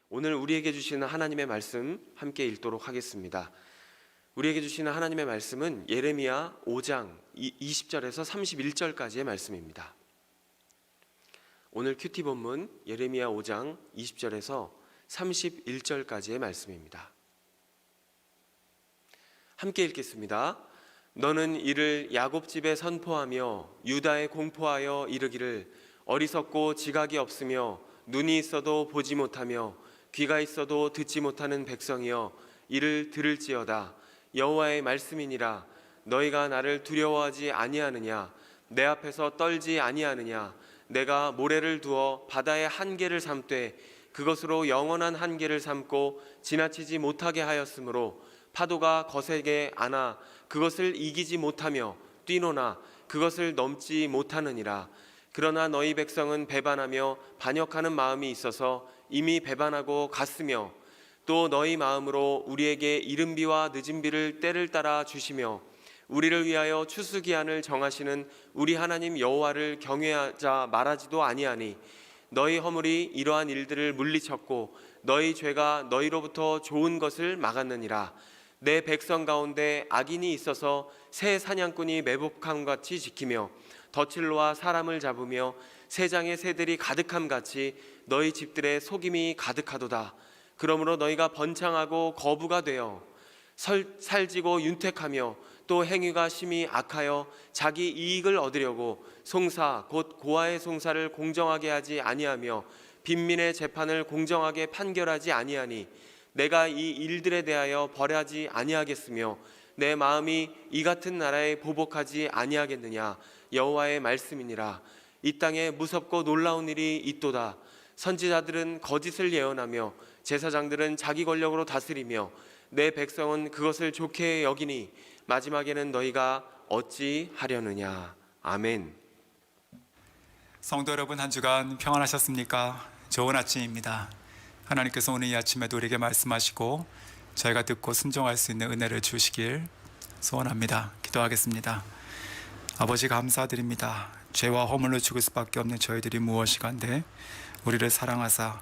오늘 우리에게 주시는 하나님의 말씀 함께 읽도록 하겠습니다. 우리에게 주시는 하나님의 말씀은 예레미야 5장 20절에서 31절까지의 말씀입니다. 오늘 큐티 본문 예레미야 5장 20절에서 31절까지의 말씀입니다. 함께 읽겠습니다. 너는 이를 야곱 집에 선포하며 유다에 공포하여 이르기를 어리석고 지각이 없으며 눈이 있어도 보지 못하며 귀가 있어도 듣지 못하는 백성이여 이를 들을지어다. 여호와의 말씀이니라. 너희가 나를 두려워하지 아니하느냐? 내 앞에서 떨지 아니하느냐? 내가 모래를 두어 바다의 한계를 삼되 그것으로 영원한 한계를 삼고 지나치지 못하게 하였으므로 파도가 거세게 안아 그것을 이기지 못하며 뛰노나 그것을 넘지 못하느니라. 그러나 너희 백성은 배반하며 반역하는 마음이 있어서 이미 배반하고 갔으며 또 너희 마음으로 우리에게 이른 비와 늦은 비를 때를 따라 주시며 우리를 위하여 추수기한을 정하시는 우리 하나님 여호와를 경외하자 말하지도 아니하니 너희 허물이 이러한 일들을 물리쳤고 너희 죄가 너희로부터 좋은 것을 막았느니라. 내 백성 가운데 악인이 있어서 새 사냥꾼이 매복함같이 지키며 덫을로와 사람을 잡으며 새장의 새들이 가득함 같이 너희 집들의 속임이 가득하도다. 그러므로 너희가 번창하고 거부가 되어 살지고 윤택하며 또 행위가 심히 악하여 자기 이익을 얻으려고 송사 곧 고아의 송사를 공정하게 하지 아니하며 빈민의 재판을 공정하게 판결하지 아니하니 내가 이 일들에 대하여 벌하지 아니하겠으며 내 마음이 이 같은 나라에 보복하지 아니하겠느냐? 여호와의 말씀이니라. 이 땅에 무섭고 놀라운 일이 있도다. 선지자들은 거짓을 예언하며 제사장들은 자기 권력으로 다스리며 내 백성은 그것을 좋게 여기니 마지막에는 너희가 어찌 하려느냐. 아멘. 성도 여러분, 한 주간 평안하셨습니까? 좋은 아침입니다. 하나님께서 오늘 이 아침에도 우리에게 말씀하시고 저희가 듣고 순종할 수 있는 은혜를 주시길 소원합니다. 기도하겠습니다. 아버지, 감사드립니다. 죄와 허물로 죽을 수밖에 없는 저희들이 무엇이간데 우리를 사랑하사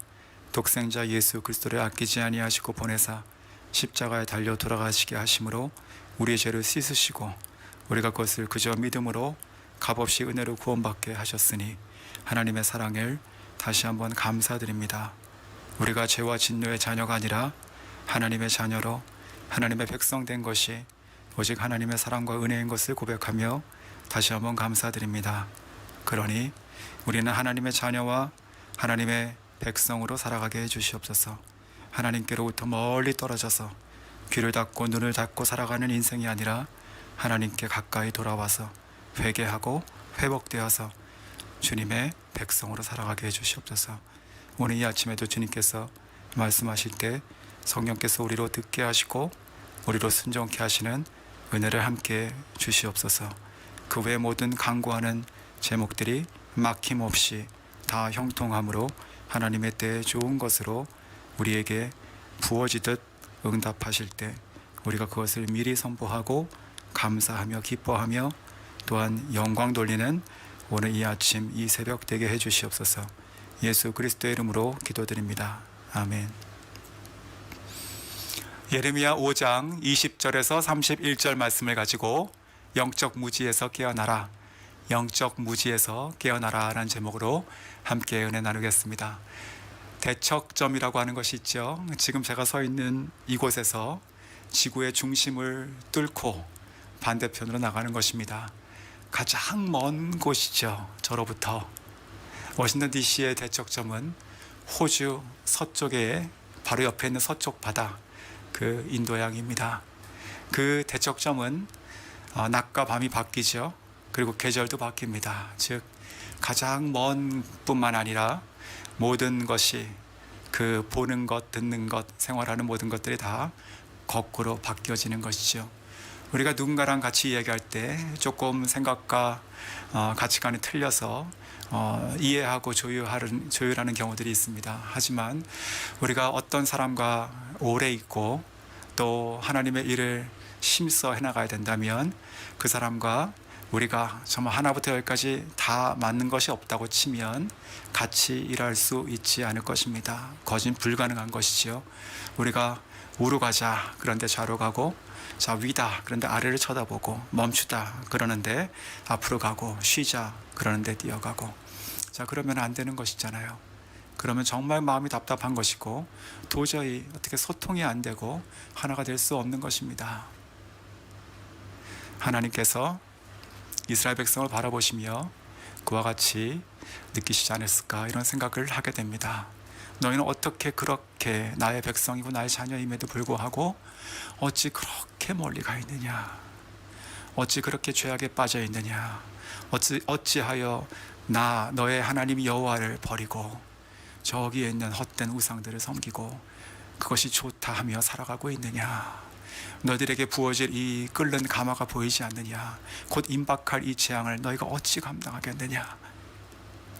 독생자 예수 그리스도를 아끼지 아니하시고 보내사 십자가에 달려 돌아가시게 하심으로 우리의 죄를 씻으시고 우리가 그것을 그저 믿음으로 값없이 은혜로 구원받게 하셨으니 하나님의 사랑을 다시 한번 감사드립니다. 우리가 죄와 진노의 자녀가 아니라 하나님의 자녀로 하나님의 백성 된 것이 오직 하나님의 사랑과 은혜인 것을 고백하며 다시 한번 감사드립니다. 그러니 우리는 하나님의 자녀와 하나님의 백성으로 살아가게 해주시옵소서. 하나님께로부터 멀리 떨어져서 귀를 닫고 눈을 닫고 살아가는 인생이 아니라 하나님께 가까이 돌아와서 회개하고 회복되어서 주님의 백성으로 살아가게 해주시옵소서. 오늘 이 아침에도 주님께서 말씀하실 때 성령께서 우리로 듣게 하시고 우리로 순종케 하시는 은혜를 함께 주시옵소서. 그 외 모든 간구하는 제목들이 막힘없이 다 형통함으로 하나님의 때에 좋은 것으로 우리에게 부어지듯 응답하실 때 우리가 그것을 미리 선포하고 감사하며 기뻐하며 또한 영광 돌리는 오늘 이 아침 이 새벽 되게 해주시옵소서. 예수 그리스도의 이름으로 기도드립니다. 아멘. 예레미야 5장 20절에서 31절 말씀을 가지고 영적 무지에서 깨어나라, 영적 무지에서 깨어나라 라는 제목으로 함께 은혜 나누겠습니다. 대척점이라고 하는 것이 있죠. 지금 제가 서 있는 이곳에서 지구의 중심을 뚫고 반대편으로 나가는 것입니다. 가장 먼 곳이죠. 저로부터. 워싱턴 DC의 대척점은 호주 서쪽에 바로 옆에 있는 서쪽 바다, 그 인도양입니다. 그 대척점은 낮과 밤이 바뀌죠. 그리고 계절도 바뀝니다. 즉 가장 먼 뿐만 아니라 모든 것이 그 보는 것, 듣는 것, 생활하는 모든 것들이 다 거꾸로 바뀌어지는 것이죠. 우리가 누군가랑 같이 이야기할 때 조금 생각과 가치관이 틀려서 이해하고 조율하는 경우들이 있습니다. 하지만 우리가 어떤 사람과 오래 있고 또 하나님의 일을 힘써 해나가야 된다면 그 사람과 우리가 정말 하나부터 열까지 다 맞는 것이 없다고 치면 같이 일할 수 있지 않을 것입니다. 거진 불가능한 것이지요. 우리가 우로 가자 그런데 좌로 가고, 자 위다 그런데 아래를 쳐다보고, 멈추다 그러는데 앞으로 가고, 쉬자 그러는데 뛰어가고, 자 그러면 안 되는 것이잖아요. 그러면 정말 마음이 답답한 것이고 도저히 어떻게 소통이 안 되고 하나가 될 수 없는 것입니다. 하나님께서 이스라엘 백성을 바라보시며 그와 같이 느끼시지 않았을까, 이런 생각을 하게 됩니다. 너희는 어떻게 그렇게 나의 백성이고 나의 자녀임에도 불구하고 어찌 그렇게 멀리 가 있느냐, 어찌 그렇게 죄악에 빠져 있느냐, 어찌하여 너의 하나님 여호와를 버리고 저기에 있는 헛된 우상들을 섬기고 그것이 좋다 하며 살아가고 있느냐, 너희들에게 부어질 이 끓는 가마가 보이지 않느냐, 곧 임박할 이 재앙을 너희가 어찌 감당하겠느냐.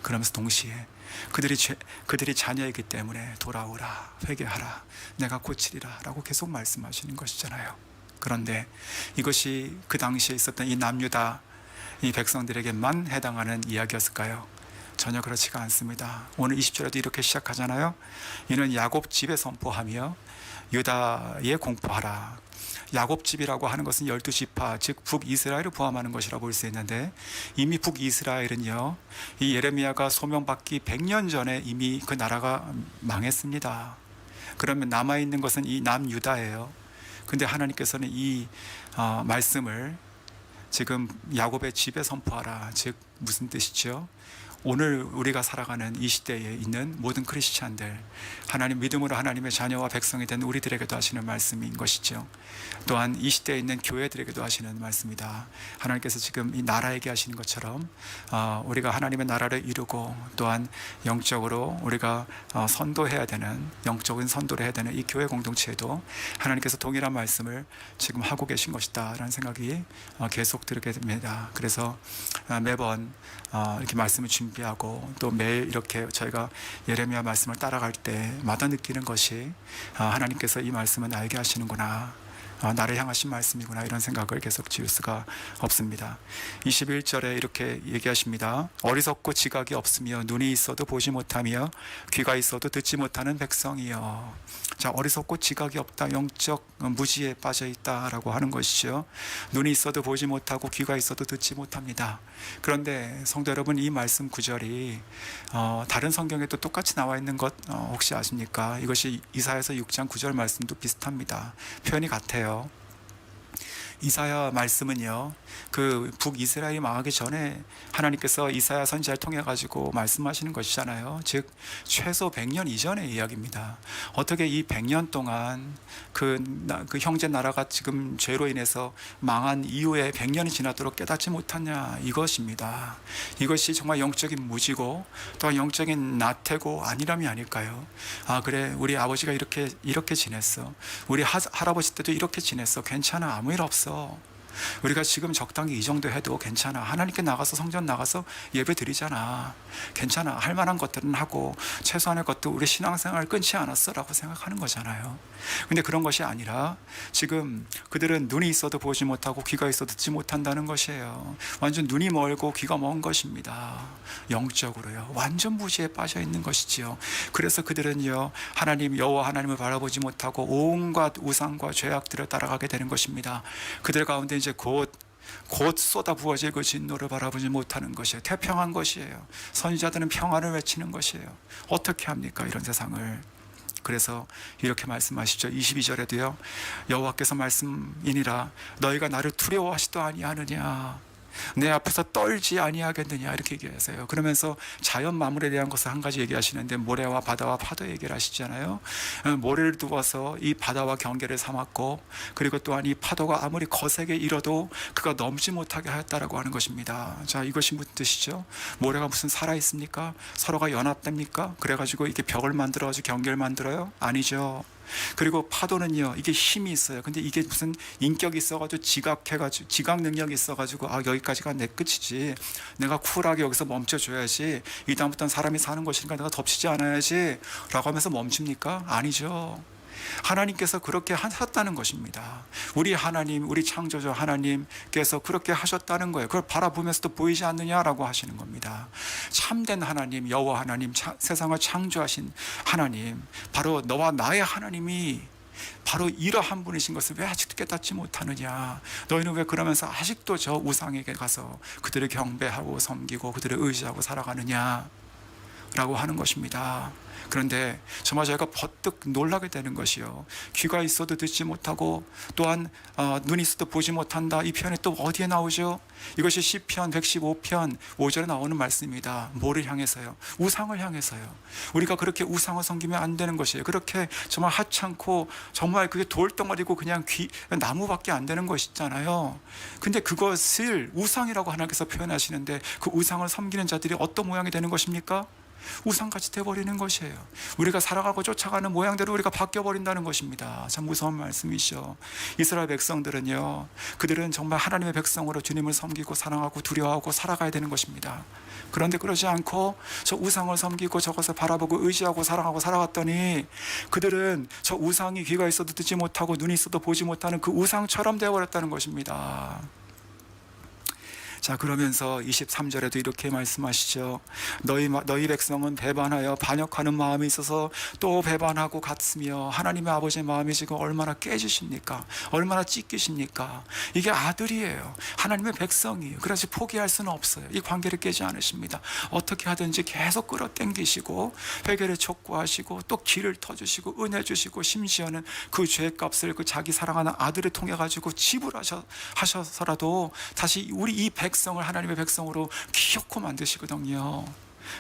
그러면서 동시에 그들이 자녀이기 때문에 돌아오라, 회개하라, 내가 고치리라 라고 계속 말씀하시는 것이잖아요. 그런데 이것이 그 당시에 있었던 이 남유다 이 백성들에게만 해당하는 이야기였을까요? 전혀 그렇지가 않습니다. 오늘 20절에도 이렇게 시작하잖아요. 이는 야곱 집에 선포하며 유다에 공포하라. 야곱 집이라고 하는 것은 12지파, 즉 북이스라엘을 포함하는 것이라고 볼 수 있는데, 이미 북이스라엘은요, 이 예레미야가 소명받기 100년 전에 이미 그 나라가 망했습니다. 그러면 남아있는 것은 이 남유다예요. 근데 하나님께서는 이 말씀을 지금 야곱의 집에 선포하라. 즉 무슨 뜻이죠? 오늘 우리가 살아가는 이 시대에 있는 모든 크리스찬들, 하나님 믿음으로 하나님의 자녀와 백성이 된 우리들에게도 하시는 말씀인 것이죠. 또한 이 시대에 있는 교회들에게도 하시는 말씀이다. 하나님께서 지금 이 나라에게 하시는 것처럼 우리가 하나님의 나라를 이루고 또한 영적으로 우리가 선도해야 되는, 영적인 선도를 해야 되는 이 교회 공동체에도 하나님께서 동일한 말씀을 지금 하고 계신 것이다 라는 생각이 계속 들게 됩니다. 그래서 매번 이렇게 말씀을 준비하고 또 매일 이렇게 저희가 예레미야 말씀을 따라갈 때마다 느끼는 것이 하나님께서 이 말씀은 나에게 하시는구나, 나를 향하신 말씀이구나, 이런 생각을 계속 지울 수가 없습니다. 21절에 이렇게 얘기하십니다. 어리석고 지각이 없으며 눈이 있어도 보지 못하며 귀가 있어도 듣지 못하는 백성이여. 자, 어리석고 지각이 없다, 영적 무지에 빠져 있다라고 하는 것이죠. 눈이 있어도 보지 못하고 귀가 있어도 듣지 못합니다. 그런데 성도 여러분, 이 말씀 구절이 다른 성경에도 똑같이 나와 있는 것 혹시 아십니까? 이것이 이사야서 6장 9절 말씀도 비슷합니다. 표현이 같아요. 이사야 말씀은요, 그 북이스라엘이 망하기 전에 하나님께서 이사야 선지자를 통해 가지고 말씀하시는 것이잖아요. 즉 최소 100년 이전의 이야기입니다. 어떻게 이 100년 동안 그 형제 나라가 지금 죄로 인해서 망한 이후에 100년이 지나도록 깨닫지 못하냐, 이것입니다. 이것이 정말 영적인 무지고 또 영적인 나태고 아니람이 아닐까요? 아 그래, 우리 아버지가 이렇게 지냈어, 우리 할아버지 때도 이렇게 지냈어, 괜찮아, 아무 일 없어, 우리가 지금 적당히 이 정도 해도 괜찮아, 하나님께 나가서 성전 나가서 예배 드리잖아, 괜찮아, 할 만한 것들은 하고 최소한의 것도 우리 신앙생활 끊지 않았어 라고 생각하는 거잖아요. 근데 그런 것이 아니라 지금 그들은 눈이 있어도 보지 못하고 귀가 있어도 듣지 못한다는 것이에요. 완전 눈이 멀고 귀가 먼 것입니다. 영적으로요, 완전 무지에 빠져 있는 것이지요. 그래서 그들은요, 하나님 여호와 하나님을 바라보지 못하고 온갖 우상과 죄악들을 따라가게 되는 것입니다. 그들 가운데 이제 곧 쏟아 부어질 그 진노를 바라보지 못하는 것이에요. 태평한 것이에요. 선지자들은 평안을 외치는 것이에요. 어떻게 합니까, 이런 세상을? 그래서 이렇게 말씀하시죠. 22절에도요, 여호와께서 말씀이니라 너희가 나를 두려워하시도 아니하느냐, 내 앞에서 떨지 아니하겠느냐, 이렇게 얘기하세요. 그러면서 자연 만물에 대한 것을 한 가지 얘기하시는데, 모래와 바다와 파도 얘기를 하시잖아요. 모래를 두어서 이 바다와 경계를 삼았고, 그리고 또한 이 파도가 아무리 거세게 일어도 그가 넘지 못하게 하였다라고 하는 것입니다. 자, 이것이 무슨 뜻이죠? 모래가 무슨 살아있습니까? 서로가 연합됩니까? 그래가지고 이게 벽을 만들어가지고 경계를 만들어요? 아니죠. 그리고 파도는요, 이게 힘이 있어요. 근데 이게 무슨 인격이 있어가지고 지각 능력이 있어가지고 여기까지가 내 끝이지, 내가 쿨하게 여기서 멈춰줘야지, 이 다음부터는 사람이 사는 것이니까 내가 덮치지 않아야지 라고 하면서 멈춥니까? 아니죠. 하나님께서 그렇게 하셨다는 것입니다. 우리 하나님, 우리 창조주 하나님께서 그렇게 하셨다는 거예요. 그걸 바라보면서도 보이지 않느냐라고 하시는 겁니다. 참된 하나님, 여호와 하나님, 세상을 창조하신 하나님, 바로 너와 나의 하나님이 바로 이러한 분이신 것을 왜 아직도 깨닫지 못하느냐? 너희는 왜 그러면서 아직도 저 우상에게 가서 그들을 경배하고 섬기고 그들을 의지하고 살아가느냐? 라고 하는 것입니다. 그런데 정말 저희가 버뜩 놀라게 되는 것이요, 귀가 있어도 듣지 못하고 또한 눈이 있어도 보지 못한다, 이 표현이 또 어디에 나오죠? 이것이 시편 115편 5절에 나오는 말씀입니다. 뭐를 향해서요? 우상을 향해서요. 우리가 그렇게 우상을 섬기면 안 되는 것이에요. 그렇게 정말 하찮고 정말 그게 돌덩어리고 그냥 나무밖에 안 되는 것이잖아요. 근데 그것을 우상이라고 하나님께서 표현하시는데, 그 우상을 섬기는 자들이 어떤 모양이 되는 것입니까? 우상같이 되어버리는 것이에요. 우리가 살아가고 쫓아가는 모양대로 우리가 바뀌어버린다는 것입니다. 참 무서운 말씀이죠. 이스라엘 백성들은요, 그들은 정말 하나님의 백성으로 주님을 섬기고 사랑하고 두려워하고 살아가야 되는 것입니다. 그런데 그러지 않고 저 우상을 섬기고 저것을 바라보고 의지하고 사랑하고 살아갔더니, 그들은 저 우상이 귀가 있어도 듣지 못하고 눈이 있어도 보지 못하는 그 우상처럼 되어버렸다는 것입니다. 자, 그러면서 23절에도 이렇게 말씀하시죠. 너희 백성은 배반하여 반역하는 마음이 있어서 또 배반하고 갔으며, 하나님의 아버지의 마음이 지금 얼마나 깨지십니까? 얼마나 찢기십니까? 이게 아들이에요. 하나님의 백성이에요. 그래서 포기할 수는 없어요. 이 관계를 깨지 않으십니다. 어떻게 하든지 계속 끌어당기시고 회개를 촉구하시고 또 길을 터주시고 은혜 주시고, 심지어는 그 죄값을 그 자기 사랑하는 아들을 통해 가지고 지불하셔서라도 다시 우리 이 백성을 하나님의 백성으로 귀엽고 만드시거든요.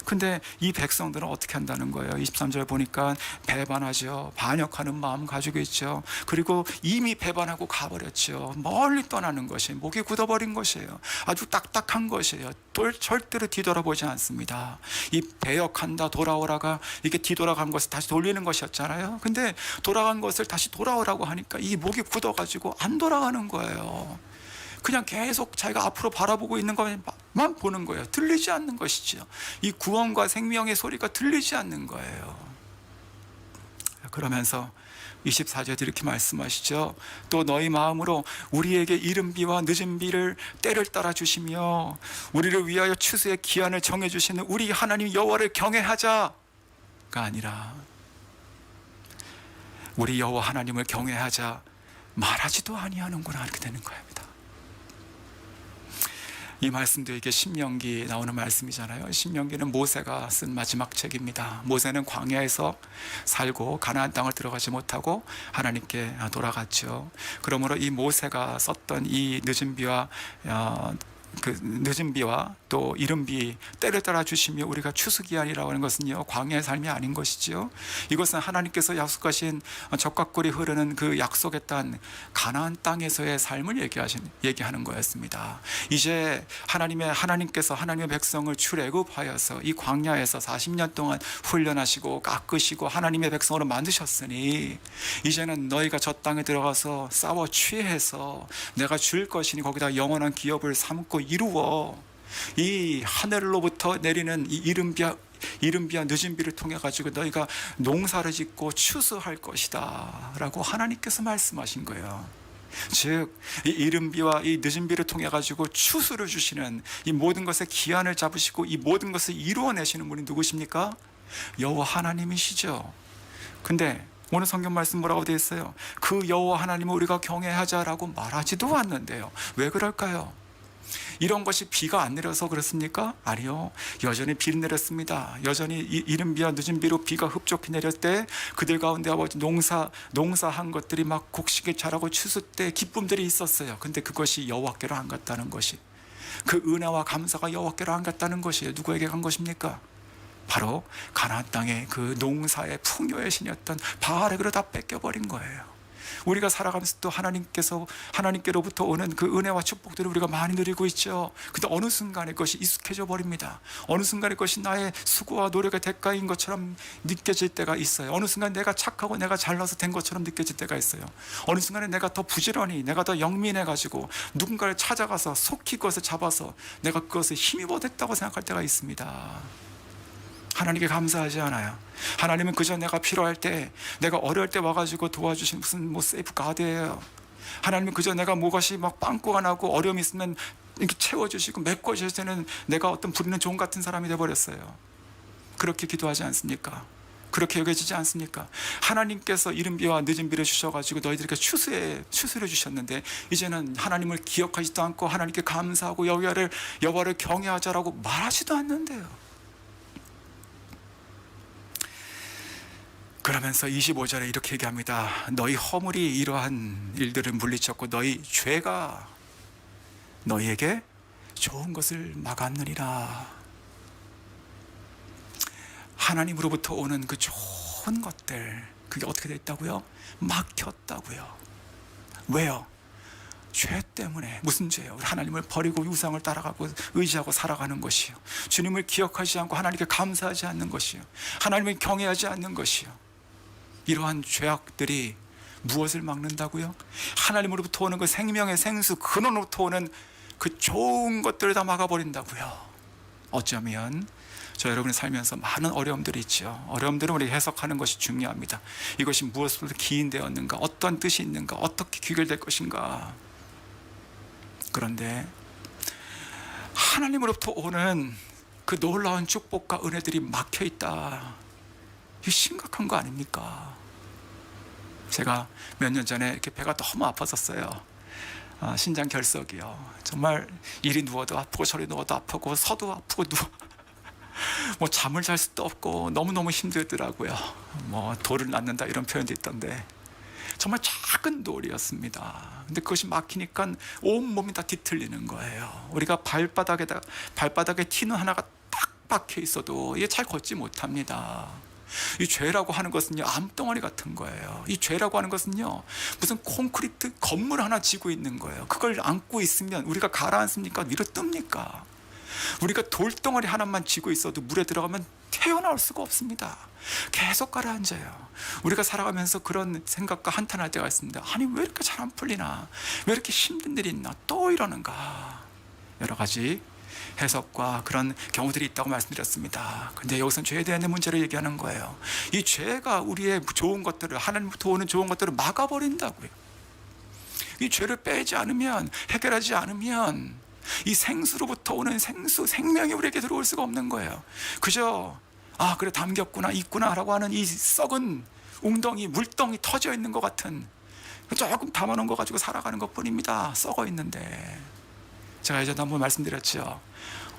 근데 이 백성들은 어떻게 한다는 거예요? 23절 보니까 배반하죠. 반역하는 마음 가지고 있죠. 그리고 이미 배반하고 가버렸죠. 멀리 떠나는 것이, 목이 굳어버린 것이에요. 아주 딱딱한 것이에요. 절대로 뒤돌아보지 않습니다. 이 배역한다, 돌아오라가 이게 뒤돌아간 것을 다시 돌리는 것이었잖아요. 근데 돌아간 것을 다시 돌아오라고 하니까 이 목이 굳어가지고 안 돌아가는 거예요. 그냥 계속 자기가 앞으로 바라보고 있는 것만 보는 거예요. 들리지 않는 것이죠. 이 구원과 생명의 소리가 들리지 않는 거예요. 그러면서 24절에 이렇게 말씀하시죠. 또 너희 마음으로 우리에게 이른 비와 늦은 비를 때를 따라 주시며 우리를 위하여 추수의 기한을 정해 주시는 우리 하나님 여호와를 경외하자가 아니라, 우리 여호와 하나님을 경외하자 말하지도 아니하는구나, 이렇게 되는 거예요. 이 말씀도 이게 신명기 나오는 말씀이잖아요. 신명기는 모세가 쓴 마지막 책입니다. 모세는 광야에서 살고 가나안 땅을 들어가지 못하고 하나님께 돌아갔죠. 그러므로 이 모세가 썼던 이 늦은 비와 또 이른 비 때를 따라 주시며 우리가 추수기한이라고 하는 것은요, 광야의 삶이 아닌 것이지요. 이것은 하나님께서 약속하신 적각골이 흐르는 그 약속의 땅 가나안 땅에서의 삶을 얘기하는 거였습니다. 이제 하나님께서 하나님의 백성을 출애굽하여서 이 광야에서 40년 동안 훈련하시고 깎으시고 하나님의 백성으로 만드셨으니, 이제는 너희가 저 땅에 들어가서 싸워 취해서 내가 줄 것이니 거기다 영원한 기업을 삼고 이루어 이 하늘로부터 내리는 이 이른 비와 늦은 비를 통해 가지고 너희가 농사를 짓고 추수할 것이다 라고 하나님께서 말씀하신 거예요. 즉, 이 이른 비와 이 늦은 비를 통해 가지고 추수를 주시는, 이 모든 것의 기한을 잡으시고 이 모든 것을 이루어내시는 분이 누구십니까? 여호와 하나님이시죠. 근데 오늘 성경 말씀 뭐라고 되어 있어요? 그 여호와 하나님을 우리가 경외하자라고 말하지도 않는데요. 왜 그럴까요? 이런 것이 비가 안 내려서 그렇습니까? 아니요, 여전히 비는 내렸습니다. 여전히 이른 비와 늦은 비로 비가 흡족히 내릴 때 그들 가운데 아버지 농사한 것들이 막 곡식에 자라고 추수 때 기쁨들이 있었어요. 근데 그것이 여호와께로 안 갔다는 것이, 그 은혜와 감사가 여호와께로 안 갔다는 것이에요. 누구에게 간 것입니까? 바로 가나안 땅의 그 농사의 풍요의 신이었던 바알에게로 다 뺏겨버린 거예요. 우리가 살아가면서 또 하나님께로부터 오는 그 은혜와 축복들을 우리가 많이 누리고 있죠. 근데 어느 순간에 그것이 익숙해져 버립니다. 어느 순간에 그것이 나의 수고와 노력의 대가인 것처럼 느껴질 때가 있어요. 어느 순간 내가 착하고 내가 잘나서 된 것처럼 느껴질 때가 있어요. 어느 순간에 내가 더 부지런히, 내가 더 영민해가지고 누군가를 찾아가서 속히 그것을 잡아서 내가 그것을 힘입어 댔다고 생각할 때가 있습니다. 하나님께 감사하지 않아요. 하나님은 그저 내가 필요할 때, 내가 어려울 때 와가지고 도와주신 무슨 세이프 가드예요. 하나님은 그저 내가 무엇이 막 빵꾸가 나고 어려움이 있으면 이렇게 채워주시고 메꿔주실 때는 내가 어떤 부리는 종 같은 사람이 되어버렸어요. 그렇게 기도하지 않습니까? 그렇게 여겨지지 않습니까? 하나님께서 이른 비와 늦은 비를 주셔가지고 너희들에게 추수를 주셨는데 이제는 하나님을 기억하지도 않고 하나님께 감사하고 여호와를 경외하자라고 말하지도 않는데요. 그러면서 25절에 이렇게 얘기합니다. 너희 허물이 이러한 일들을 물리쳤고 너희 죄가 너희에게 좋은 것을 막았느니라. 하나님으로부터 오는 그 좋은 것들, 그게 어떻게 됐다고요? 막혔다고요. 왜요? 죄 때문에. 무슨 죄요? 하나님을 버리고 우상을 따라가고 의지하고 살아가는 것이요, 주님을 기억하지 않고 하나님께 감사하지 않는 것이요, 하나님을 경외하지 않는 것이요. 이러한 죄악들이 무엇을 막는다고요? 하나님으로부터 오는 그 생명의 생수, 근원으로부터 오는 그 좋은 것들을 다 막아버린다고요. 어쩌면 저 여러분이 살면서 많은 어려움들이 있죠. 어려움들은 우리 해석하는 것이 중요합니다. 이것이 무엇으로 기인되었는가, 어떤 뜻이 있는가, 어떻게 귀결될 것인가. 그런데 하나님으로부터 오는 그 놀라운 축복과 은혜들이 막혀있다. 이게 심각한 거 아닙니까? 제가 몇 년 전에 이렇게 배가 너무 아팠었어요. 신장 결석이요. 정말 이리 누워도 아프고 저리 누워도 아프고 서도 아프고 뭐 잠을 잘 수도 없고 너무너무 힘들더라고요. 뭐 돌을 낳는다 이런 표현도 있던데 정말 작은 돌이었습니다. 근데 그것이 막히니까 온몸이 다 뒤틀리는 거예요. 우리가 발바닥에 티는 하나가 딱 박혀 있어도 이게 잘 걷지 못합니다. 이 죄라고 하는 것은요, 암덩어리 같은 거예요. 이 죄라고 하는 것은요, 무슨 콘크리트 건물 하나 지고 있는 거예요. 그걸 안고 있으면 우리가 가라앉습니까? 위로 뜹니까? 우리가 돌덩어리 하나만 지고 있어도 물에 들어가면 태어나올 수가 없습니다. 계속 가라앉아요. 우리가 살아가면서 그런 생각과 한탄할 때가 있습니다. 아니, 왜 이렇게 잘 안 풀리나? 왜 이렇게 힘든 일이 있나? 또 이러는가? 여러 가지 해석과 그런 경우들이 있다고 말씀드렸습니다. 근데 여기서는 죄에 대한 문제를 얘기하는 거예요. 이 죄가 우리의 좋은 것들을, 하나님부터 오는 좋은 것들을 막아버린다고요. 이 죄를 빼지 않으면, 해결하지 않으면 이 생수로부터 오는 생명이 우리에게 들어올 수가 없는 거예요. 그저 그래 담겼구나, 있구나 라고 하는 이 썩은 웅덩이, 물덩이 터져 있는 것 같은, 조금 담아놓은 거 가지고 살아가는 것 뿐입니다. 썩어 있는데. 제가 예전에 한번 말씀드렸죠.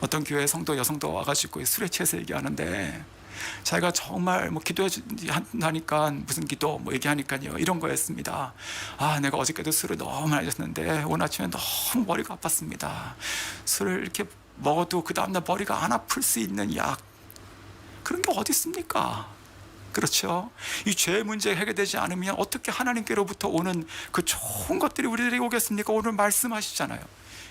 어떤 교회 성도 여성도 와가지고 술에 취해서 얘기하는데, 자기가 정말 뭐 기도해 하니까 무슨 기도 뭐 얘기하니까요, 이런 거였습니다. 내가 어저께도 술을 너무 많이 마셨는데 오늘 아침에 너무 머리가 아팠습니다. 술을 이렇게 먹어도 그 다음날 머리가 안 아플 수 있는 약, 그런 게 어디 있습니까? 그렇죠? 이 죄 문제 해결되지 않으면 어떻게 하나님께로부터 오는 그 좋은 것들이 우리들에게 오겠습니까? 오늘 말씀하시잖아요.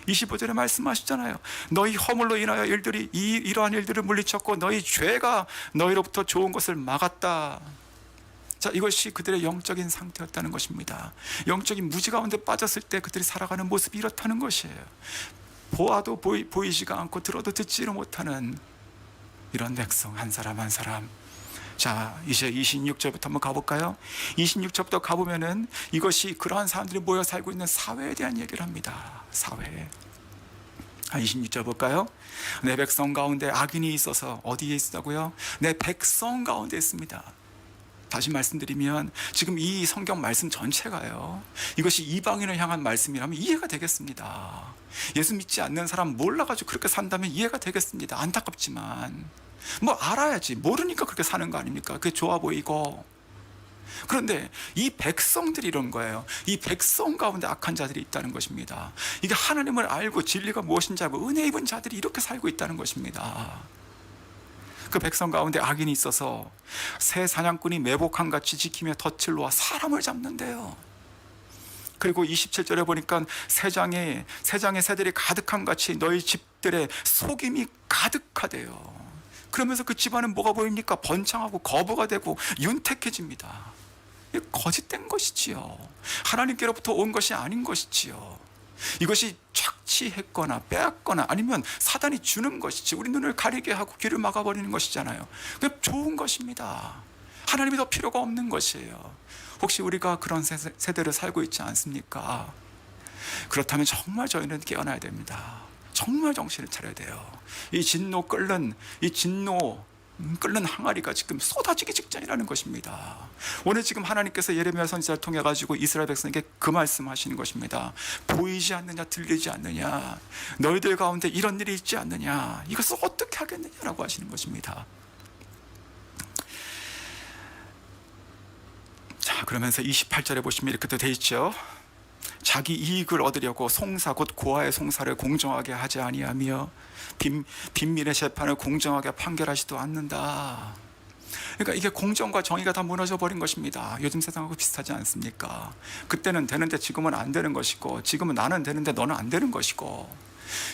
25절에 말씀하시잖아요. 너희 허물로 인하여 이러한 일들을 물리쳤고 너희 죄가 너희로부터 좋은 것을 막았다. 자, 이것이 그들의 영적인 상태였다는 것입니다. 영적인 무지 가운데 빠졌을 때 그들이 살아가는 모습이 이렇다는 것이에요. 보아도 보이지가 않고 들어도 듣지를 못하는 이런 백성 한 사람 한 사람. 자, 이제 26절부터 한번 가볼까요? 26절부터 가보면은 이것이 그러한 사람들이 모여 살고 있는 사회에 대한 얘기를 합니다. 사회. 26절 볼까요? 내 백성 가운데 악인이 있어서 어디에 있다고요? 내 백성 가운데 있습니다. 다시 말씀드리면 지금 이 성경 말씀 전체가요, 이것이 이방인을 향한 말씀이라면 이해가 되겠습니다. 예수 믿지 않는 사람 몰라가지고 그렇게 산다면 이해가 되겠습니다. 안타깝지만 뭐 알아야지, 모르니까 그렇게 사는 거 아닙니까? 그게 좋아 보이고. 그런데 이 백성들이 이런 거예요. 이 백성 가운데 악한 자들이 있다는 것입니다. 이게 하나님을 알고 진리가 무엇인지 알고 은혜 입은 자들이 이렇게 살고 있다는 것입니다. 그 백성 가운데 악인이 있어서 새 사냥꾼이 매복한 같이 지키며 덫을 놓아 사람을 잡는데요. 그리고 27절에 보니까 새장에 새들이 가득한 같이 너희 집들의 속임이 가득하대요. 그러면서 그 집안은 뭐가 보입니까? 번창하고 거부가 되고 윤택해집니다. 이게 거짓된 것이지요. 하나님께로부터 온 것이 아닌 것이지요. 이것이 착취했거나 빼앗거나 아니면 사단이 주는 것이지 우리 눈을 가리게 하고 귀를 막아버리는 것이잖아요. 그게 좋은 것입니다. 하나님이 더 필요가 없는 것이에요. 혹시 우리가 그런 세대를 살고 있지 않습니까? 그렇다면 정말 저희는 깨어나야 됩니다. 정말 정신을 차려야 돼요. 이 진노 끓는 항아리가 지금 쏟아지기 직전이라는 것입니다. 오늘 지금 하나님께서 예레미야 선지자를 통해 가지고 이스라엘 백성에게 그 말씀하시는 것입니다. 보이지 않느냐, 들리지 않느냐, 너희들 가운데 이런 일이 있지 않느냐, 이것을 어떻게 하겠느냐라고 하시는 것입니다. 자, 그러면서 28절에 보시면 이렇게 또 돼 있죠. 자기 이익을 얻으려고 송사 곧 고아의 송사를 공정하게 하지 아니하며 빈민의 재판을 공정하게 판결하지도 않는다. 그러니까 이게 공정과 정의가 다 무너져 버린 것입니다. 요즘 세상하고 비슷하지 않습니까? 그때는 되는데 지금은 안 되는 것이고, 지금은 나는 되는데 너는 안 되는 것이고,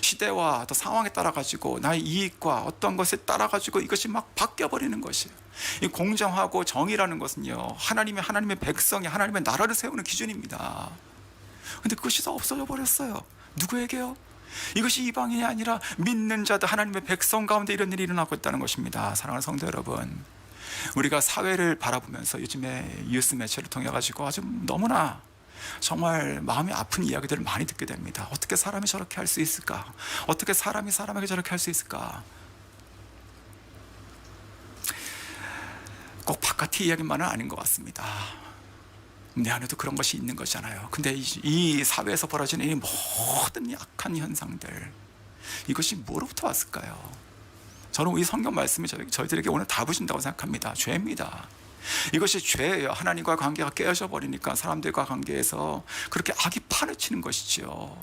시대와 또 상황에 따라 가지고 나의 이익과 어떤 것에 따라 가지고 이것이 막 바뀌어 버리는 것이에요. 이 공정하고 정의라는 것은요, 하나님의 백성이 하나님의 나라를 세우는 기준입니다. 근데 그것이 다 없어져 버렸어요. 누구에게요? 이것이 이방인이 아니라 믿는 자들, 하나님의 백성 가운데 이런 일이 일어나고 있다는 것입니다. 사랑하는 성도 여러분, 우리가 사회를 바라보면서 요즘에 뉴스 매체를 통해 가지고 아주 너무나 정말 마음이 아픈 이야기들을 많이 듣게 됩니다. 어떻게 사람이 저렇게 할 수 있을까? 어떻게 사람이 사람에게 저렇게 할 수 있을까? 꼭 바깥의 이야기만은 아닌 것 같습니다. 내 안에도 그런 것이 있는 것이잖아요. 근데 이 사회에서 벌어지는 이 모든 약한 현상들, 이것이 뭐로부터 왔을까요? 저는 이 성경 말씀이 저희들에게 오늘 답을 준다고 생각합니다. 죄입니다. 이것이 죄예요. 하나님과 관계가 깨어져 버리니까 사람들과 관계에서 그렇게 악이 판을 치는 것이지요.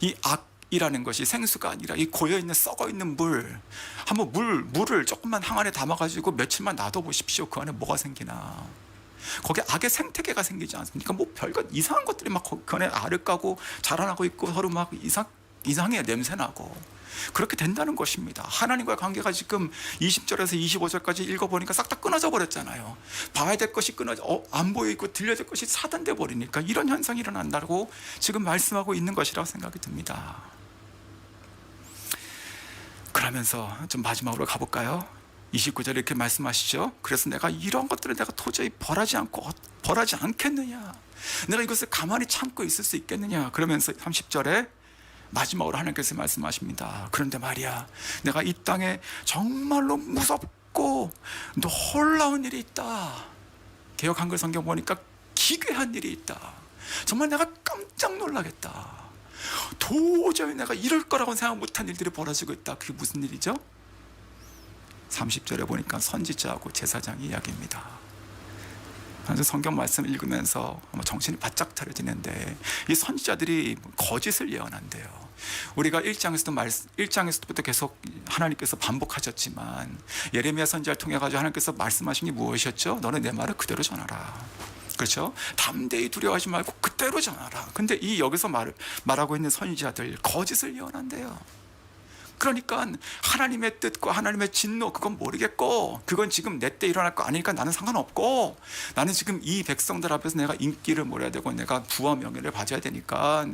이 악이라는 것이 생수가 아니라 이 고여있는 썩어있는 물, 한번 물을 조금만 항아리에 담아가지고 며칠만 놔둬보십시오. 그 안에 뭐가 생기나. 거기에 악의 생태계가 생기지 않습니까? 뭐 별것 이상한 것들이 막 그 안에 알을 까고 자라나고 있고 서로 막 이상해 냄새나고 그렇게 된다는 것입니다. 하나님과의 관계가 지금 20절에서 25절까지 읽어보니까 싹 다 끊어져 버렸잖아요. 봐야 될 것이 안 보이고 들려야 될 것이 차단돼 버리니까 이런 현상이 일어난다고 지금 말씀하고 있는 것이라고 생각이 듭니다. 그러면서 좀 마지막으로 가볼까요? 29절에 이렇게 말씀하시죠. 그래서 내가 이런 것들을 내가 도저히 벌하지 않겠느냐, 내가 이것을 가만히 참고 있을 수 있겠느냐. 그러면서 30절에 마지막으로 하나님께서 말씀하십니다. 그런데 말이야, 내가 이 땅에 정말로 무섭고 놀라운 일이 있다. 개역 한글 성경 보니까 기괴한 일이 있다. 정말 내가 깜짝 놀라겠다. 도저히 내가 이럴 거라고 생각 못한 일들이 벌어지고 있다. 그게 무슨 일이죠? 30절에 보니까 선지자하고 제사장의 이야기입니다. 성경 말씀 읽으면서 정신이 바짝 차려지는데, 이 선지자들이 거짓을 예언한대요. 우리가 1장에서부터 계속 하나님께서 반복하셨지만, 예레미야 선지자를 통해 가지고 하나님께서 말씀하신 게 무엇이었죠? 너는 내 말을 그대로 전하라. 그렇죠? 담대히 두려워하지 말고 그대로 전하라. 근데 이 여기서 말하고 있는 선지자들 거짓을 예언한대요. 그러니까 하나님의 뜻과 하나님의 진노 그건 모르겠고, 그건 지금 내 때 일어날 거 아니니까 나는 상관없고, 나는 지금 이 백성들 앞에서 내가 인기를 몰아야 되고 내가 부와 명예를 가져야 되니까,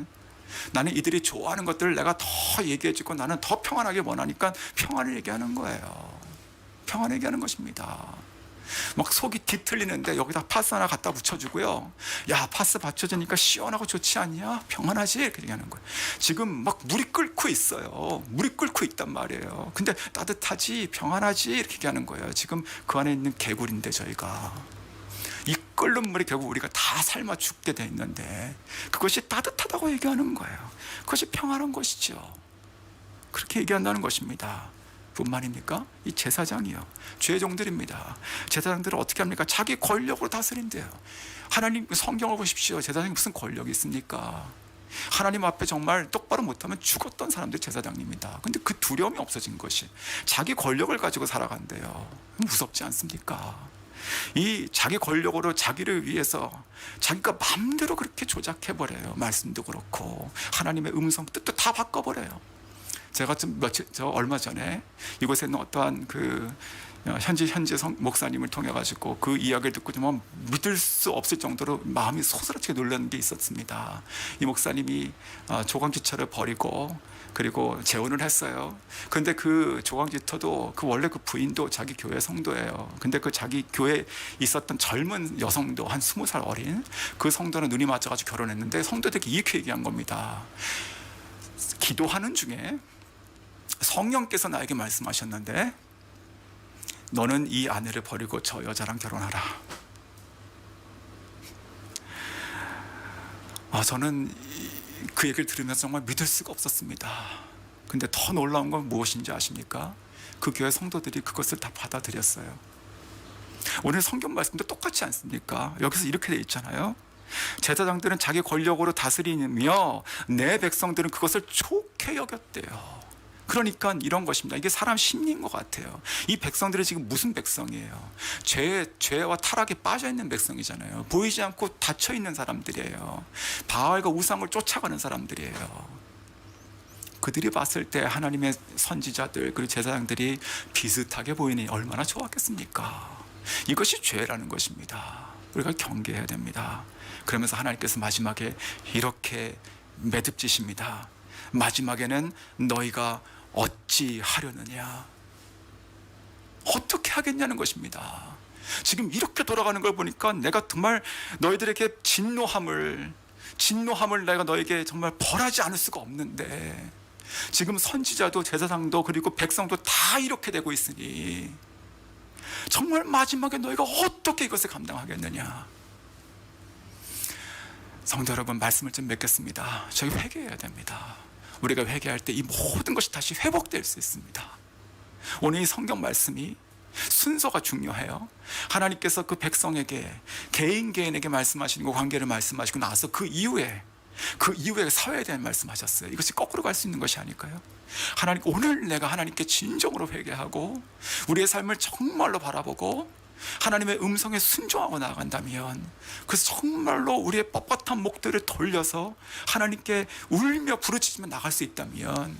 나는 이들이 좋아하는 것들을 내가 더 얘기해주고 나는 더 평안하게 원하니까 평안을 얘기하는 거예요. 평안을 얘기하는 것입니다. 막 속이 뒤틀리는데 여기다 파스 하나 갖다 붙여주고요, 야 파스 받쳐주니까 시원하고 좋지 않냐, 평안하지, 이렇게 얘기하는 거예요. 지금 막 물이 끓고 있어요. 물이 끓고 있단 말이에요. 근데 따뜻하지, 평안하지, 이렇게 얘기하는 거예요. 지금 그 안에 있는 개구리인데 저희가 이 끓는 물이 결국 우리가 다 삶아 죽게 돼 있는데 그것이 따뜻하다고 얘기하는 거예요. 그것이 평안한 것이죠. 그렇게 얘기한다는 것입니다. 뿐만입니까? 이 제사장이요, 죄종들입니다. 제사장들은 어떻게 합니까? 자기 권력으로 다스린대요. 하나님 성경을 보십시오. 제사장이 무슨 권력이 있습니까? 하나님 앞에 정말 똑바로 못하면 죽었던 사람들 제사장입니다. 근데 그 두려움이 없어진 것이 자기 권력을 가지고 살아간대요. 무섭지 않습니까? 이 자기 권력으로 자기를 위해서 자기가 마음대로 그렇게 조작해버려요. 말씀도 그렇고 하나님의 음성 뜻도 다 바꿔버려요. 제가 얼마 전에 이곳에 있는 어떠한 현지 목사님을 통해 가지고 그 이야기를 듣고 정말 믿을 수 없을 정도로 마음이 소스라치게 놀라는 게 있었습니다. 이 목사님이 조광지처를 버리고 그리고 재혼을 했어요. 근데 그 조광지터도 그 원래 그 부인도 자기 교회 성도예요. 근데 그 자기 교회에 있었던 젊은 여성도 한 20살 어린 그 성도는 눈이 맞아가지고 결혼했는데 성도들에게 이렇게 얘기한 겁니다. 기도하는 중에 성령께서 나에게 말씀하셨는데 너는 이 아내를 버리고 저 여자랑 결혼하라. 저는 그 얘기를 들으면서 정말 믿을 수가 없었습니다. 근데 더 놀라운 건 무엇인지 아십니까? 그 교회 성도들이 그것을 다 받아들였어요. 오늘 성경 말씀도 똑같지 않습니까? 여기서 이렇게 돼 있잖아요. 제사장들은 자기 권력으로 다스리며 내 백성들은 그것을 좋게 여겼대요. 그러니까 이런 것입니다. 이게 사람 심리인 것 같아요. 이 백성들이 지금 무슨 백성이에요? 죄와 타락에 빠져있는 백성이잖아요. 보이지 않고 닫혀있는 사람들이에요. 바알과 우상을 쫓아가는 사람들이에요. 그들이 봤을 때 하나님의 선지자들 그리고 제사장들이 비슷하게 보이니 얼마나 좋았겠습니까? 이것이 죄라는 것입니다. 우리가 경계해야 됩니다. 그러면서 하나님께서 마지막에 이렇게 매듭지십니다. 마지막에는 너희가 어찌 하려느냐, 어떻게 하겠냐는 것입니다. 지금 이렇게 돌아가는 걸 보니까 내가 정말 너희들에게 진노함을 내가 너에게 정말 벌하지 않을 수가 없는데 지금 선지자도 제사장도 그리고 백성도 다 이렇게 되고 있으니 정말 마지막에 너희가 어떻게 이것을 감당하겠느냐. 성도 여러분, 말씀을 좀 맺겠습니다. 저희 회개해야 됩니다. 우리가 회개할 때 이 모든 것이 다시 회복될 수 있습니다. 오늘 이 성경 말씀이 순서가 중요해요. 하나님께서 그 백성에게 개인에게 말씀하시는 그 관계를 말씀하시고 나서 그 이후에 사회에 대한 말씀하셨어요. 이것이 거꾸로 갈 수 있는 것이 아닐까요? 하나님, 오늘 내가 하나님께 진정으로 회개하고 우리의 삶을 정말로 바라보고 하나님의 음성에 순종하고 나아간다면, 그래서 정말로 우리의 뻣뻣한 목들을 돌려서 하나님께 울며 부르짖으며 나갈 수 있다면,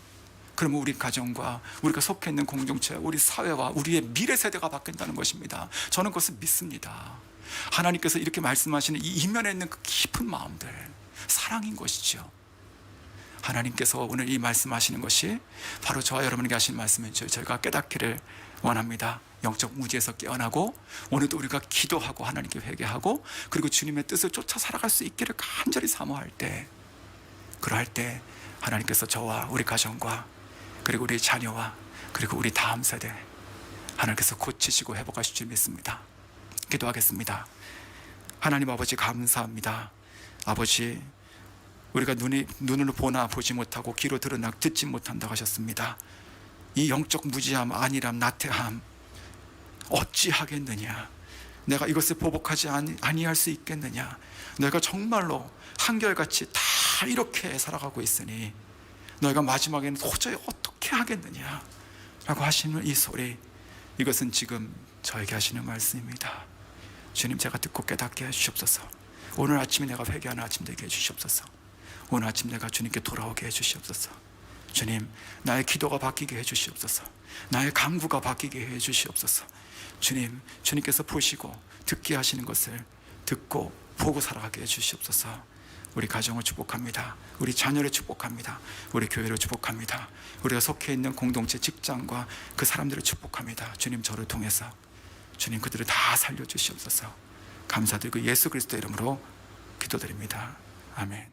그러면 우리 가정과 우리가 속해 있는 공동체, 우리 사회와 우리의 미래 세대가 바뀐다는 것입니다. 저는 그것을 믿습니다. 하나님께서 이렇게 말씀하시는 이 이면에 있는 그 깊은 마음들, 사랑인 것이죠. 하나님께서 오늘 이 말씀하시는 것이 바로 저와 여러분에게 하신 말씀이죠. 저희가 깨닫기를 원합니다. 영적 무지에서 깨어나고 오늘도 우리가 기도하고 하나님께 회개하고 그리고 주님의 뜻을 쫓아 살아갈 수 있기를 간절히 사모할 때, 그러할 때 하나님께서 저와 우리 가정과 그리고 우리 자녀와 그리고 우리 다음 세대 하나님께서 고치시고 회복하실 줄 믿습니다. 기도하겠습니다. 하나님 아버지, 감사합니다. 아버지, 우리가 눈으로 보나 보지 못하고 귀로 들으나 듣지 못한다고 하셨습니다. 이 영적 무지함, 안일함, 나태함 어찌하겠느냐, 내가 이것을 보복하지 아니할 수 있겠느냐, 내가 정말로 한결같이 다 이렇게 살아가고 있으니 너희가 마지막에는 도저히 어떻게 하겠느냐 라고 하시는 이 소리, 이것은 지금 저에게 하시는 말씀입니다. 주님, 제가 듣고 깨닫게 해주시옵소서. 오늘 아침에 내가 회개하는 아침 되게 해주시옵소서. 오늘 아침 내가 주님께 돌아오게 해주시옵소서. 주님, 나의 기도가 바뀌게 해주시옵소서. 나의 간구가 바뀌게 해주시옵소서. 주님, 주님께서 보시고 듣게 하시는 것을 듣고 보고 살아가게 해주시옵소서. 우리 가정을 축복합니다. 우리 자녀를 축복합니다. 우리 교회를 축복합니다. 우리가 속해 있는 공동체, 직장과 그 사람들을 축복합니다. 주님, 저를 통해서 주님 그들을 다 살려주시옵소서. 감사드리고 예수 그리스도 이름으로 기도드립니다. 아멘.